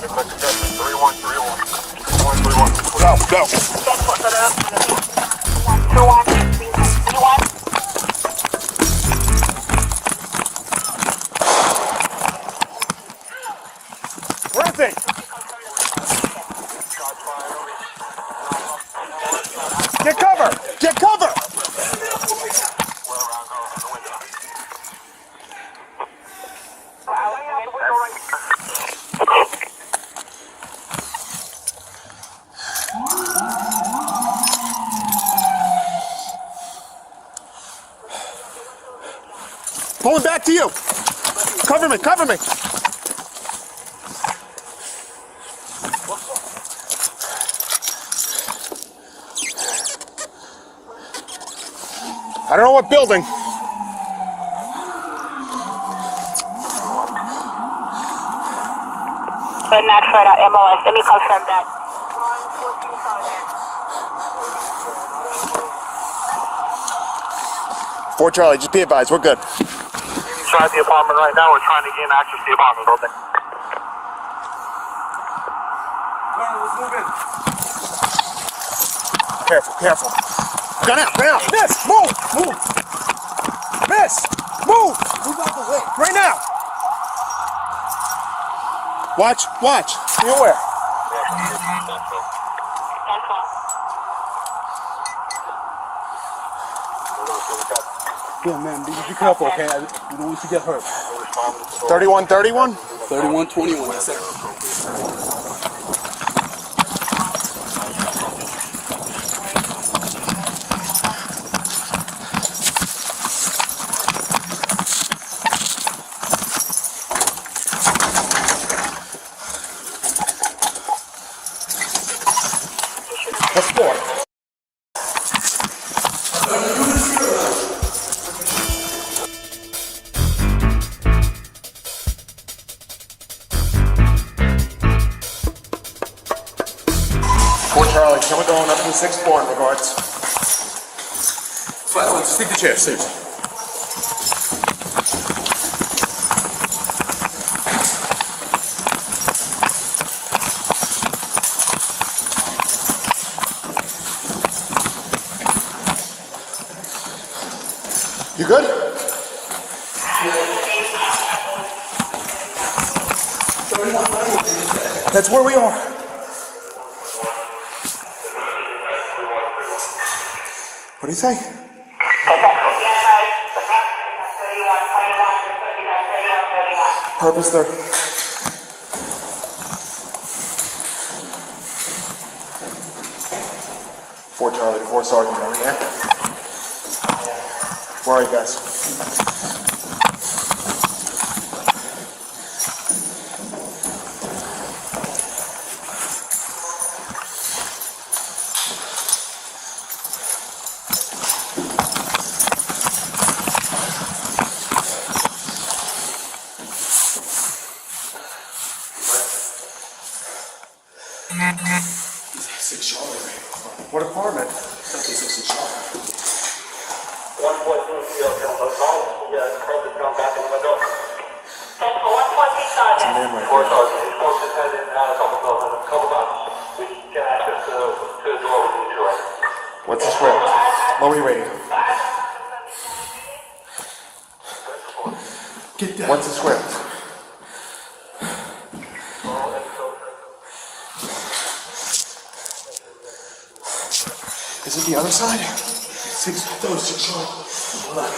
Go, go. Where is he? Get cover! Get cover! Pulling back to you. Cover me, cover me. I don't know what building. But not further MOS. Let me confirm that. 4 Charlie, just be advised, we're good. Inside the apartment right now, we're trying to gain access to the apartment building. Let's move in. Careful, careful. Gun out, gun out. Miss, move, move. Miss, move. Move out the way. Right now. Watch, watch. Be aware. Yeah, man, be careful, okay? We don't want you to get hurt. 3131? 3121. Yes, sir. What's for? Charlie, someone going up to the 6th floor in regards. Let's take the chair, seriously. You good? That's where we are. What do you say? Purpose there. Four Charlie, 4 Sergeant, are we there? Where are you guys? What apartment? 1.2 field, yeah, probably come back in the window. 114 Sergeant. 4 Sergeant, he's supposed to head in and out a couple blocks. We can get access to the door with you two, right? What's the script? What are we rating? Get down. What's the script? Is it the other side? 6 Charlie. Hold on.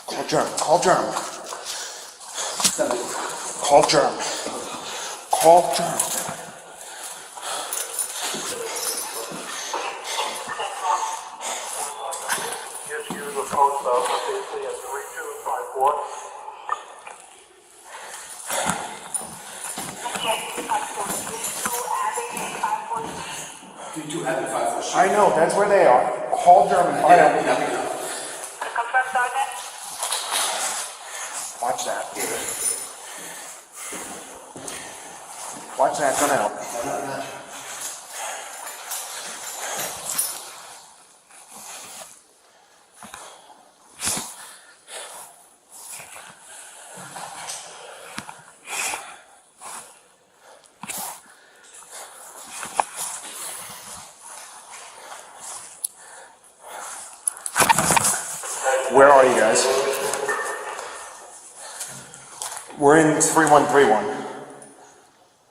Call Germ. Call Germ. Call Germ. Call Germ. Just use the code stuff, basically at 3254. I know, that's where they are. Call German. Find out. Confirm, Sergeant. Watch that. Watch that, gun out. Where are you guys? We're in 3131.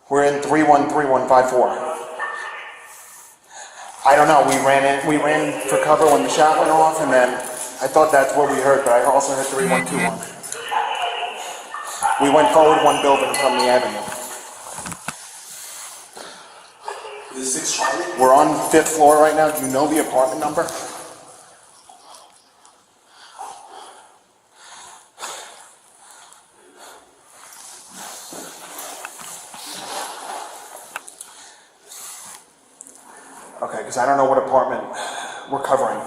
We're in 313154. I don't know, we ran for cover when the shot went off, and then I thought that's what we heard, but I also heard 3121. We went forward one building from the avenue. Is this 6 Charlie? We're on 5th floor right now. Do you know the apartment number? Okay, because I don't know what apartment we're covering.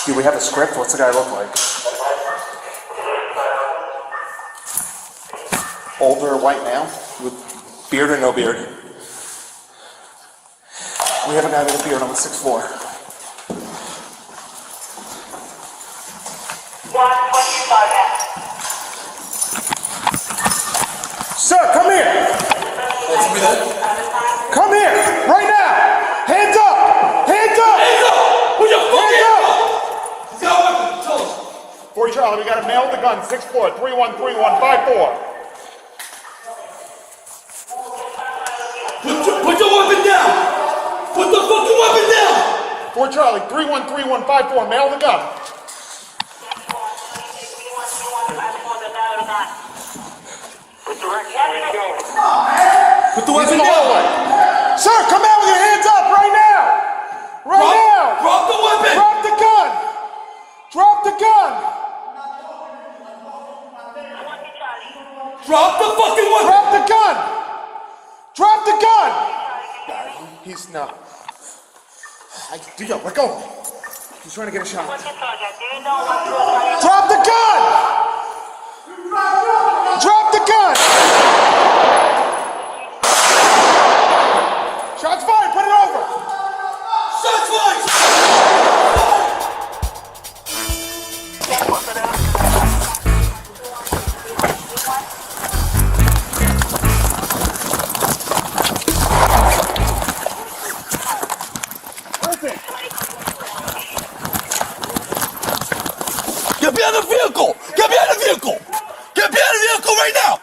Do we have a script? What's the guy look like? Older white male with beard or no beard? We have a guy with a beard on the 6th floor. 120 Sergeant. Sir, come here! Come here! Right now! Hands up! Hands up! Hands up! Put your fucking hands up! He's got a weapon. Tell us. 40 Charlie, we got a male with a gun, 6th floor, 313154. Put your weapon down! Put the fucking weapon down! 4 Charlie, 313154, male with a gun. Put the He's in weapon the down! hallway. Sir, come out with your hands up right now! Right now! Drop the weapon! Drop the gun! Drop the gun! Drop the fucking weapon! Drop the gun! Drop the gun! He's no. Let go. He's trying to get a shot. Drop the gun! Drop the gun! Shots fired, put it over! Shots fired! Get behind the vehicle! Get behind the vehicle! Get behind the vehicle right now!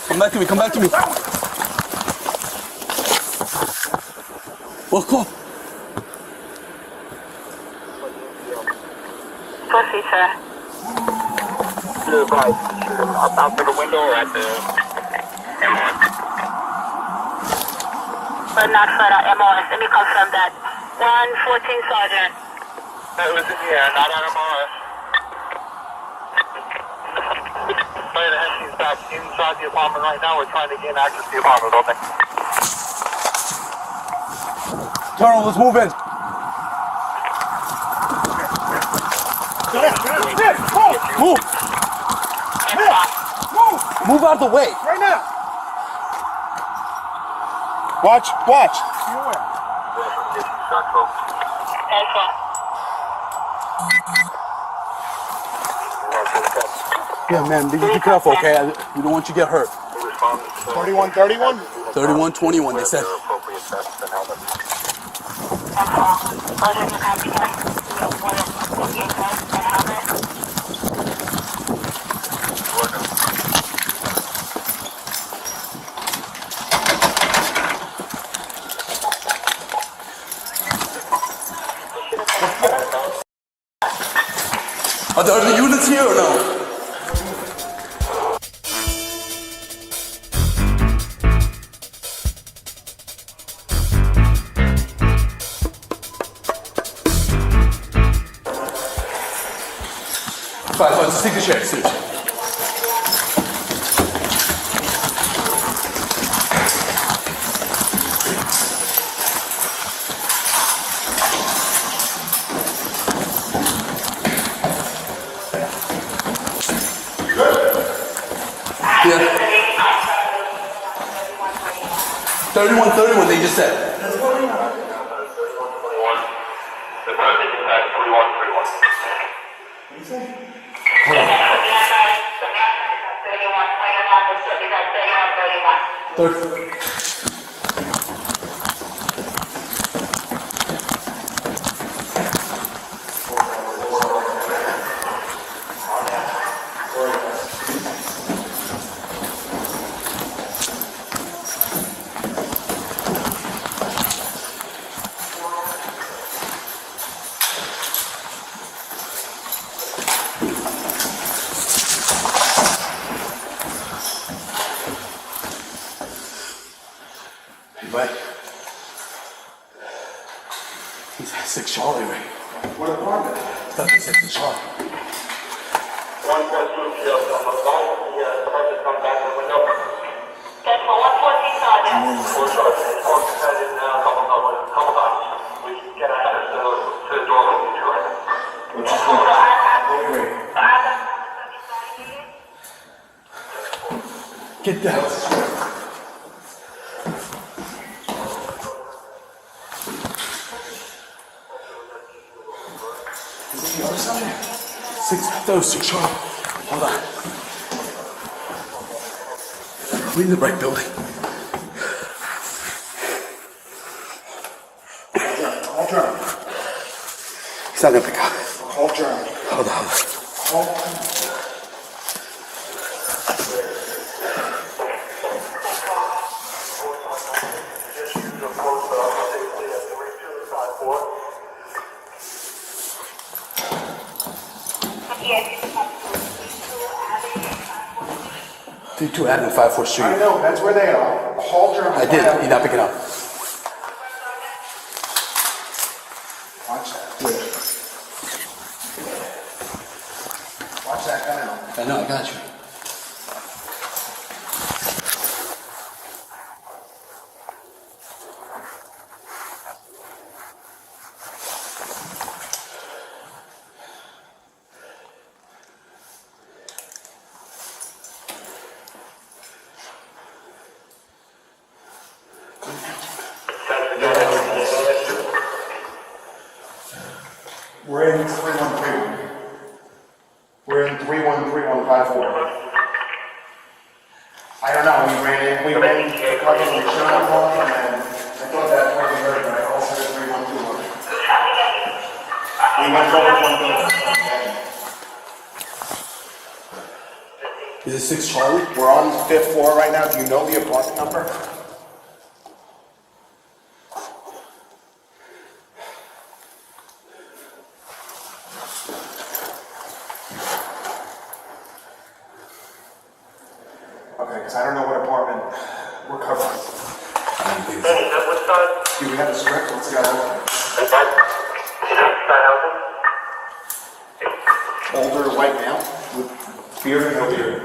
Come back to me, come back to me. Walk off. Pussy, sir. Outside the window or at the MLS? But not further MLS. Let me confirm that. 114 Sergeant. It was in the air, not on MLS. Play the head stop inside the apartment right now. We're trying to gain access to the apartment building. Turn, let's move in. Move! Move out of the way. Right now! Watch. Yeah, man, be careful, okay? We don't want you to get hurt. 3131? 3121, they said. Are there other units here or no? Fine, just take the chair, seriously. Yeah. 3131, they just said. Hold on. 30. But he's at 6 Charlie, right? What apartment? Stuff at 6 Charlie. 1.2 kills on the phone. The person comes back to the window. That's for 114 Sergeant. We're charging a couple times. We get access to the door with you, right? What's his name? Wait. Get down. Those 6 Charlie. Hold on. We in the right building. Call German. He's not gonna pick up. Call German. Hold on. Call. Just use a post safely at 3254. Two Avenue 54th I Street. know, that's where they are. Call German. I did. He's not picking up. Watch that. Do it. Watch that gun out. I know. I got you. We're in 3131. We're in 313154. I don't know, we ran fucking we shut up on and I thought that's where we heard, but I also heard 3121. We went over one building. Is it 6 Charlie? We're on the 5th floor right now. Do you know the apartment number? Okay, because I don't know what apartment we're covering. I don't think Hey, what side? Do we have a script? Let's go. Is that housing? Older white male with beard and no beard.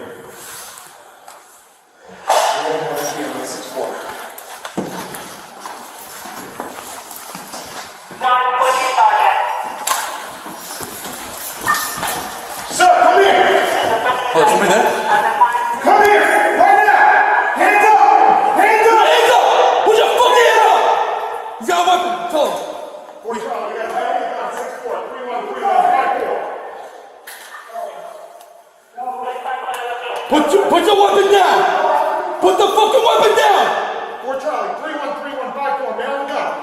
We're going to be on the 6th floor. 114 Sergeant. Sir, come here! Oh, somebody there? Come here! Right now! Hands up! Hands up! Hands up! Put your fucking hands up! He's got a weapon. Tell him. Boy, Charlie, we got a on 6th floor. 313154. Put your weapon down. Put the fucking weapon down. 4 Charlie, 313154. Man on the gun.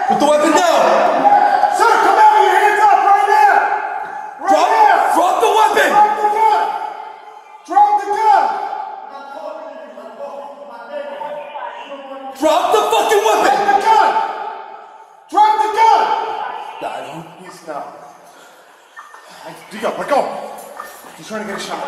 Put the weapon down. Sir, come out with your hands up right now! Right now! Drop the weapon. Drop the gun! Drop the gun! Drop the fucking weapon. Drop the gun! Drop the gun! I don't. He's not. Let go. He's trying to get a shot.